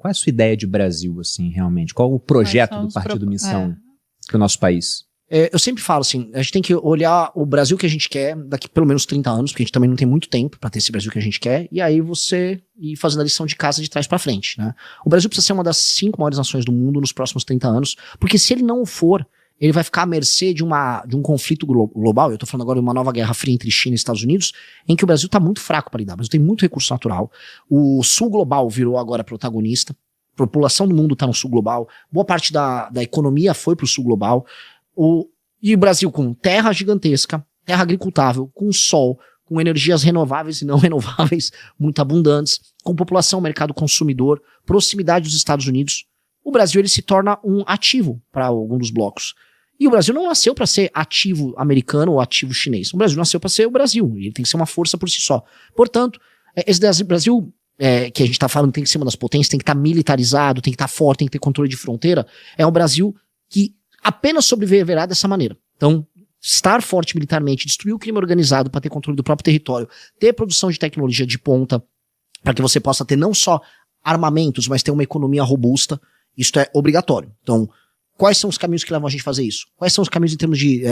Qual é a sua ideia de Brasil, assim, realmente? Qual o projeto do Partido Missão para o nosso país? Eu sempre falo assim, a gente tem que olhar o Brasil que a gente quer daqui pelo menos 30 anos, porque a gente também não tem muito tempo para ter esse Brasil que a gente quer, e aí você ir fazendo a lição de casa de trás para frente, né? O Brasil precisa ser uma das 5 maiores nações do mundo nos próximos 30 anos, porque se ele não o for, ele vai ficar à mercê de um conflito global. Eu tô falando agora de uma nova guerra fria entre China e Estados Unidos, em que o Brasil tá muito fraco para lidar. O Brasil tem muito recurso natural, o sul global virou agora protagonista, a população do mundo tá no sul global, boa parte da economia foi pro sul global, e o Brasil com terra gigantesca, terra agricultável, com sol, com energias renováveis e não renováveis muito abundantes, com população, mercado consumidor, proximidade dos Estados Unidos, o Brasil ele se torna um ativo para algum dos blocos. E o Brasil não nasceu para ser ativo americano ou ativo chinês. O Brasil nasceu para ser o Brasil, e ele tem que ser uma força por si só. Portanto, esse Brasil que a gente está falando tem que ser uma das potências, tem que estar militarizado, tem que estar forte, tem que ter controle de fronteira, é um Brasil que apenas sobreviverá dessa maneira. Então, estar forte militarmente, destruir o crime organizado para ter controle do próprio território, ter produção de tecnologia de ponta, para que você possa ter não só armamentos, mas ter uma economia robusta, isso é obrigatório. Então, quais são os caminhos que levam a gente a fazer isso? Quais são os caminhos em termos de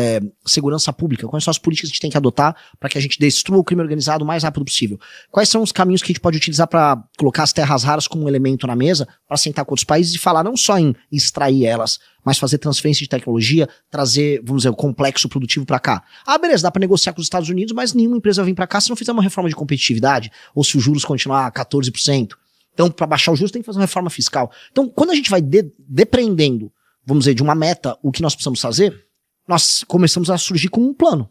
segurança pública? Quais são as políticas que a gente tem que adotar para que a gente destrua o crime organizado o mais rápido possível? Quais são os caminhos que a gente pode utilizar para colocar as terras raras como um elemento na mesa, para sentar com outros países e falar não só em extrair elas, mas fazer transferência de tecnologia, trazer, vamos dizer, o complexo produtivo para cá. Ah, beleza, dá para negociar com os Estados Unidos, mas nenhuma empresa vai vir para cá se não fizer uma reforma de competitividade, ou se os juros continuar a 14%. Então, para baixar os juros, tem que fazer uma reforma fiscal. Então, quando a gente vai depreendendo, vamos dizer, de uma meta, o que nós precisamos fazer, nós começamos a surgir com um plano.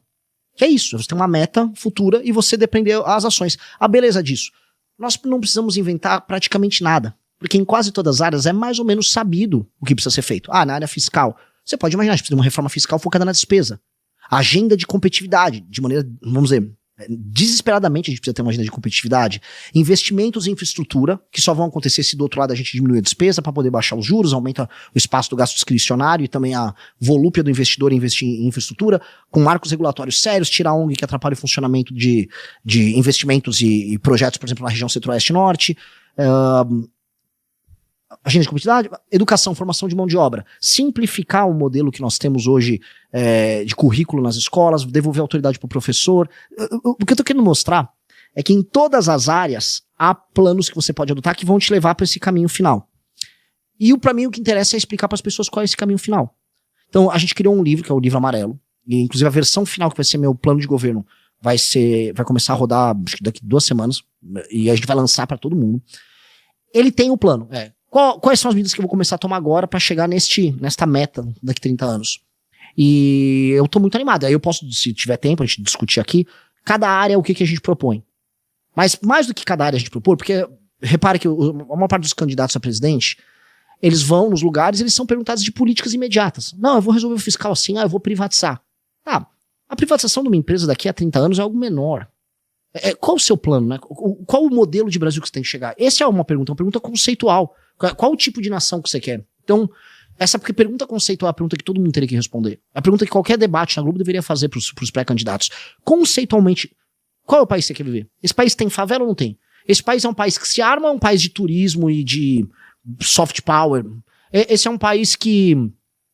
Que é isso, você tem uma meta futura e você depender as ações. A beleza disso, nós não precisamos inventar praticamente nada, porque em quase todas as áreas é mais ou menos sabido o que precisa ser feito. Na área fiscal, você pode imaginar, a gente precisa de uma reforma fiscal focada na despesa. Agenda de competitividade, de maneira, vamos dizer, desesperadamente a gente precisa ter uma agenda de competitividade. Investimentos em infraestrutura, que só vão acontecer se do outro lado a gente diminui a despesa para poder baixar os juros, aumenta o espaço do gasto discricionário e também a volúpia do investidor em investir em infraestrutura, com marcos regulatórios sérios, tirar a ONG que atrapalha o funcionamento de investimentos e projetos, por exemplo, na região centro-oeste e norte. Agenda de competitividade, educação, formação de mão de obra, simplificar o modelo que nós temos hoje de currículo nas escolas, devolver autoridade para o professor. O que eu estou querendo mostrar é que em todas as áreas há planos que você pode adotar que vão te levar para esse caminho final. E para mim o que interessa é explicar para as pessoas qual é esse caminho final. Então a gente criou um livro, que é o Livro Amarelo, e inclusive a versão final que vai ser meu plano de governo vai começar a rodar acho que daqui 2 semanas, e a gente vai lançar para todo mundo. Ele tem o plano, quais são as medidas que eu vou começar a tomar agora para chegar nesta meta daqui 30 anos? E eu tô muito animado. Aí eu posso, se tiver tempo, a gente discutir aqui, cada área o que a gente propõe. Mas mais do que cada área a gente propõe, porque repare que a maior parte dos candidatos a presidente, eles vão nos lugares e eles são perguntados de políticas imediatas. Não, eu vou resolver o fiscal assim, eu vou privatizar. A privatização de uma empresa daqui a 30 anos é algo menor. Qual o seu plano, né? Qual o modelo de Brasil que você tem que chegar? Essa é uma pergunta conceitual. Qual o tipo de nação que você quer? Então, essa pergunta conceitual é a pergunta que todo mundo teria que responder. É a pergunta que qualquer debate na Globo deveria fazer para os pré-candidatos. Conceitualmente, qual é o país que você quer viver? Esse país tem favela ou não tem? Esse país é um país que se arma ou é um país de turismo e de soft power? Esse é um país que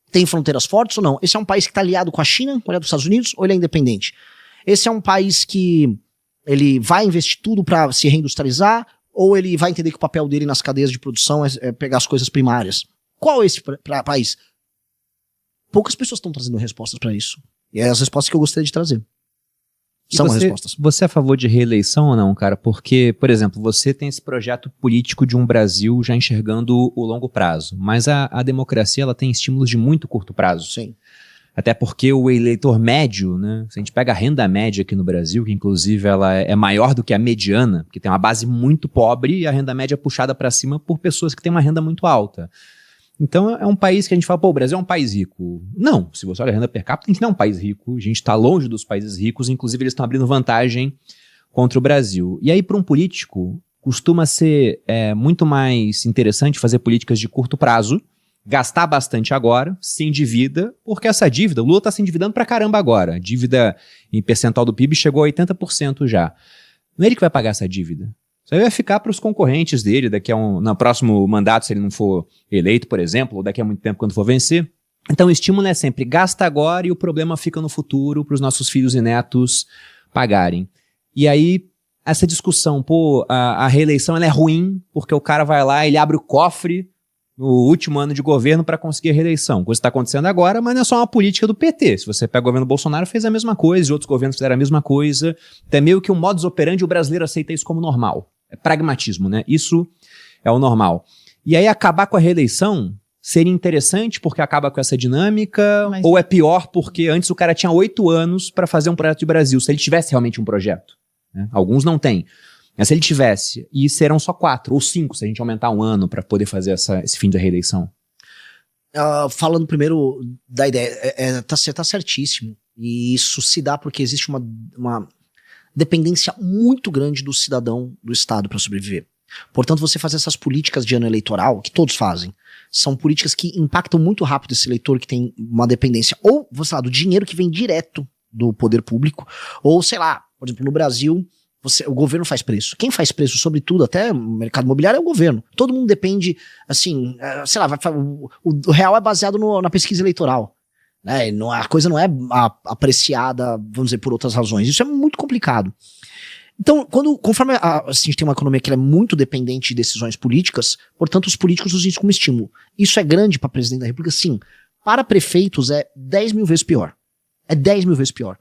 tem fronteiras fortes ou não? Esse é um país que está aliado com a China, com a dos Estados Unidos, ou ele é independente? Esse é um país que ele vai investir tudo para se reindustrializar, ou ele vai entender que o papel dele nas cadeias de produção é pegar as coisas primárias? Qual é esse país? Poucas pessoas estão trazendo respostas para isso. E é as respostas que eu gostaria de trazer. São as respostas. Você é a favor de reeleição ou não, cara? Porque, por exemplo, você tem esse projeto político de um Brasil já enxergando o longo prazo. Mas a democracia ela tem estímulos de muito curto prazo. Sim. Até porque o eleitor médio, né? Se a gente pega a renda média aqui no Brasil, que inclusive ela é maior do que a mediana, porque tem uma base muito pobre e a renda média é puxada para cima por pessoas que têm uma renda muito alta. Então é um país que a gente fala, o Brasil é um país rico. Não, se você olha a renda per capita, a gente não é um país rico, a gente está longe dos países ricos, inclusive eles estão abrindo vantagem contra o Brasil. E aí para um político, costuma ser muito mais interessante fazer políticas de curto prazo, gastar bastante agora, se endivida, porque essa dívida, o Lula está se endividando pra caramba agora, a dívida em percentual do PIB chegou a 80% já. Não é ele que vai pagar essa dívida. Isso aí vai ficar para os concorrentes dele daqui no próximo mandato, se ele não for eleito, por exemplo, ou daqui a muito tempo quando for vencer. Então o estímulo é sempre gasta agora e o problema fica no futuro para os nossos filhos e netos pagarem. E aí essa discussão, a reeleição ela é ruim porque o cara vai lá, ele abre o cofre no último ano de governo para conseguir a reeleição. Coisa que está acontecendo agora, mas não é só uma política do PT. Se você pega o governo Bolsonaro, fez a mesma coisa, e outros governos fizeram a mesma coisa. Então é meio que um modus operandi, o brasileiro aceita isso como normal. É pragmatismo, né? Isso é o normal. E aí acabar com a reeleição seria interessante porque acaba com essa dinâmica, ou é pior porque antes o cara tinha 8 anos para fazer um projeto de Brasil, se ele tivesse realmente um projeto. Né? Alguns não têm. Mas se ele tivesse, e serão só 4 ou 5 se a gente aumentar um ano para poder fazer esse fim da reeleição. Falando primeiro da ideia, você tá certíssimo. E isso se dá porque existe uma dependência muito grande do cidadão do Estado para sobreviver. Portanto, você fazer essas políticas de ano eleitoral, que todos fazem, são políticas que impactam muito rápido esse eleitor que tem uma dependência, ou, sei lá, do dinheiro que vem direto do poder público, ou, sei lá, por exemplo, no Brasil, o governo faz preço. Quem faz preço, sobretudo, até o mercado imobiliário, é o governo. Todo mundo depende, assim, sei lá, o real é baseado na pesquisa eleitoral. Né? A coisa não é apreciada, vamos dizer, por outras razões. Isso é muito complicado. Então, conforme a gente tem uma economia que é muito dependente de decisões políticas, portanto, os políticos usam isso como estímulo. Isso é grande para presidente da República? Sim. Para prefeitos é 10 mil vezes pior. É 10 mil vezes pior.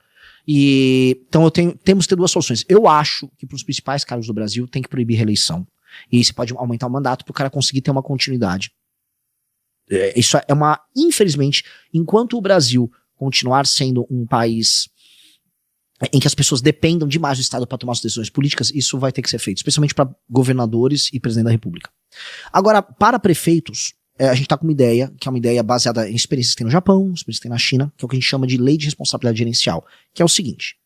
Então temos que ter 2 soluções. Eu acho que para os principais cargos do Brasil tem que proibir reeleição. E você pode aumentar o mandato para o cara conseguir ter uma continuidade. Isso é infelizmente, enquanto o Brasil continuar sendo um país em que as pessoas dependam demais do Estado para tomar as decisões políticas, isso vai ter que ser feito, especialmente para governadores e presidente da República. Agora, para prefeitos, a gente está com uma ideia, que é uma ideia baseada em experiências que tem no Japão, experiências que tem na China, que é o que a gente chama de lei de responsabilidade gerencial, que é o seguinte: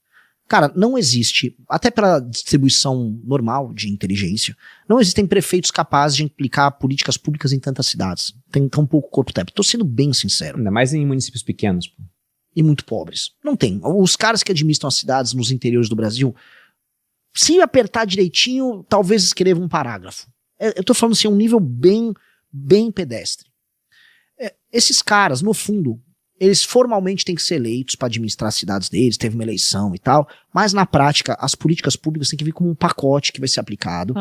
cara, não existe, até pela distribuição normal de inteligência, não existem prefeitos capazes de implicar políticas públicas em tantas cidades. Tem tão pouco corpo técnico. Tô sendo bem sincero. Ainda mais em municípios pequenos, pô. E muito pobres. Não tem. Os caras que administram as cidades nos interiores do Brasil, se apertar direitinho, talvez escrevam um parágrafo. Eu tô falando assim, um nível bem pedestre. Esses caras, no fundo, eles formalmente têm que ser eleitos para administrar as cidades deles, teve uma eleição e tal, mas na prática, as políticas públicas têm que vir como um pacote que vai ser aplicado,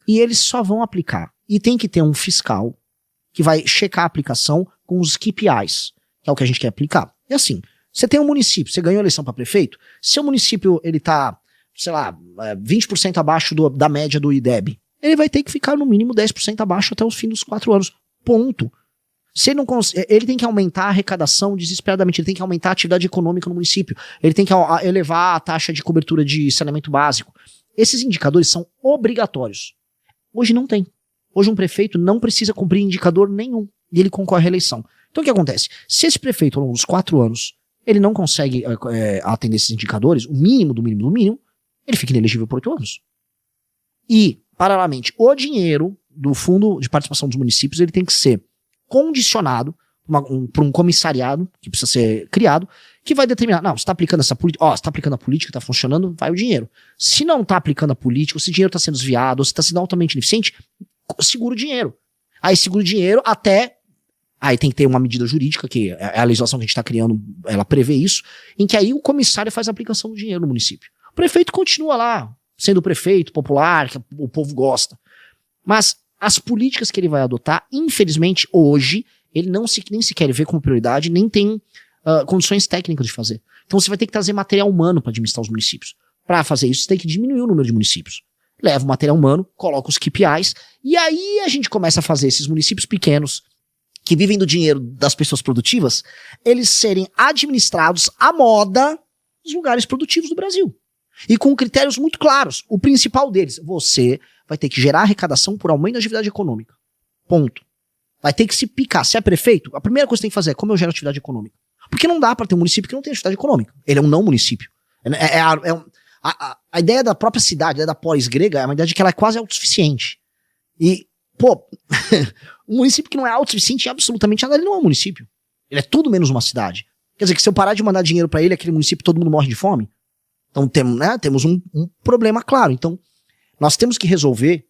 e eles só vão aplicar. E tem que ter um fiscal que vai checar a aplicação com os KPIs, que é o que a gente quer aplicar. E assim, você tem um município, você ganhou a eleição para prefeito, se o município ele tá, sei lá, 20% abaixo da média do IDEB, ele vai ter que ficar no mínimo 10% abaixo até os fins dos 4 anos. Ponto. Se ele não ele tem que aumentar a arrecadação desesperadamente, ele tem que aumentar a atividade econômica no município, ele tem que elevar a taxa de cobertura de saneamento básico. Esses indicadores são obrigatórios. Hoje não tem. Hoje um prefeito não precisa cumprir indicador nenhum e ele concorre à eleição. Então o que acontece? Se esse prefeito, ao longo dos 4 anos, ele não consegue atender esses indicadores, o mínimo do mínimo do mínimo, ele fica inelegível por 8 anos. E, paralelamente, o dinheiro do Fundo de Participação dos Municípios ele tem que ser condicionado por um comissariado que precisa ser criado, que vai determinar, não, você está aplicando essa política, você está aplicando a política, está funcionando, vai o dinheiro. Se não está aplicando a política, ou se o dinheiro está sendo desviado, ou se está sendo altamente ineficiente, segura o dinheiro. Aí segura o dinheiro até... Aí tem que ter uma medida jurídica, que é a legislação que a gente está criando, ela prevê isso, em que aí o comissário faz a aplicação do dinheiro no município. O prefeito continua lá, sendo o prefeito popular, que o povo gosta. Mas as políticas que ele vai adotar, infelizmente, hoje, ele nem sequer vê como prioridade, nem tem condições técnicas de fazer. Então você vai ter que trazer material humano para administrar os municípios. Para fazer isso, você tem que diminuir o número de municípios. Leva o material humano, coloca os KPIs, e aí a gente começa a fazer esses municípios pequenos, que vivem do dinheiro das pessoas produtivas, eles serem administrados à moda nos lugares produtivos do Brasil. E com critérios muito claros. O principal deles, você vai ter que gerar arrecadação por aumento da atividade econômica. Ponto. Vai ter que se picar. Se é prefeito, a primeira coisa que tem que fazer é como eu gero atividade econômica. Porque não dá para ter um município que não tem atividade econômica. Ele é um não município. A ideia da própria cidade, a ideia da polis grega, é uma ideia de que ela é quase autossuficiente. E, pô, um município que não é autossuficiente em absolutamente nada, ele não é um município. Ele é tudo menos uma cidade. Quer dizer que se eu parar de mandar dinheiro para ele, aquele município todo mundo morre de fome. Então temos um problema claro. Então, Nós temos que resolver,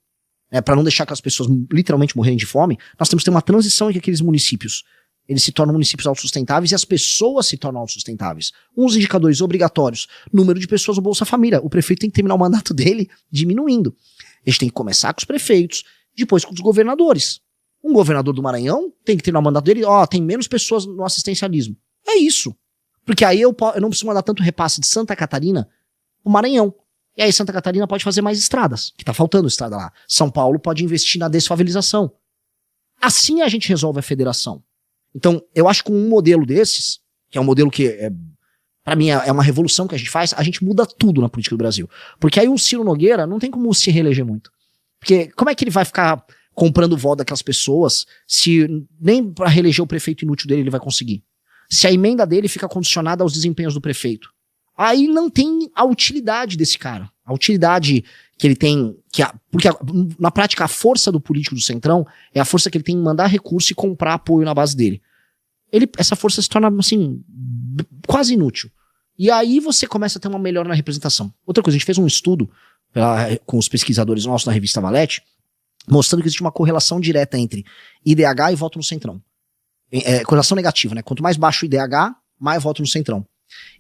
para não deixar que as pessoas literalmente morrerem de fome, nós temos que ter uma transição em que aqueles municípios eles se tornam municípios autossustentáveis e as pessoas se tornam autossustentáveis. Uns indicadores obrigatórios, número de pessoas no Bolsa Família. O prefeito tem que terminar o mandato dele diminuindo. A gente tem que começar com os prefeitos, depois com os governadores. Um governador do Maranhão tem que terminar o mandato dele, tem menos pessoas no assistencialismo. É isso. Porque aí eu não preciso mandar tanto repasse de Santa Catarina pro Maranhão. E aí Santa Catarina pode fazer mais estradas, que tá faltando estrada lá. São Paulo pode investir na desfavelização. Assim a gente resolve a federação. Então, eu acho que com um modelo desses, que é um modelo que, pra mim, é uma revolução que a gente faz, a gente muda tudo na política do Brasil. Porque aí o Ciro Nogueira não tem como se reeleger muito. Porque como é que ele vai ficar comprando o voto daquelas pessoas se nem pra reeleger o prefeito inútil dele ele vai conseguir? Se a emenda dele fica condicionada aos desempenhos do prefeito. Aí não tem a utilidade desse cara. A utilidade que ele tem... Porque na prática a força do político do Centrão é a força que ele tem em mandar recurso e comprar apoio na base dele. Essa força se torna, assim, quase inútil. E aí você começa a ter uma melhora na representação. Outra coisa, a gente fez um estudo com os pesquisadores nossos na revista Valete, mostrando que existe uma correlação direta entre IDH e voto no Centrão. Correlação negativa, né? Quanto mais baixo o IDH, mais voto no Centrão.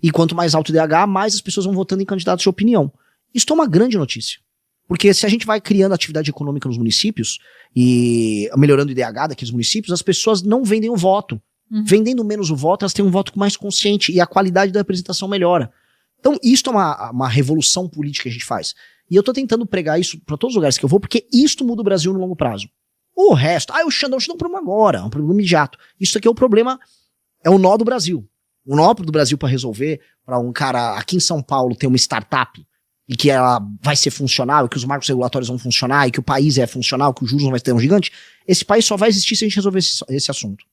E quanto mais alto o IDH, mais as pessoas vão votando em candidatos de opinião. Isso é uma grande notícia. Porque se a gente vai criando atividade econômica nos municípios e melhorando o IDH daqueles municípios, as pessoas não vendem o voto. Vendendo menos o voto, elas têm um voto mais consciente e a qualidade da representação melhora. Então, isso é uma revolução política que a gente faz. E eu tô tentando pregar isso para todos os lugares que eu vou, porque isto muda o Brasil no longo prazo. O resto, o Xandão é um problema agora, é um problema imediato. Isso aqui é o problema, é o nó do Brasil. O nó do Brasil para resolver, para um cara aqui em São Paulo ter uma startup e que ela vai ser funcional, que os marcos regulatórios vão funcionar, e que o país é funcional, que os juros não vai ter um gigante, esse país só vai existir se a gente resolver esse assunto.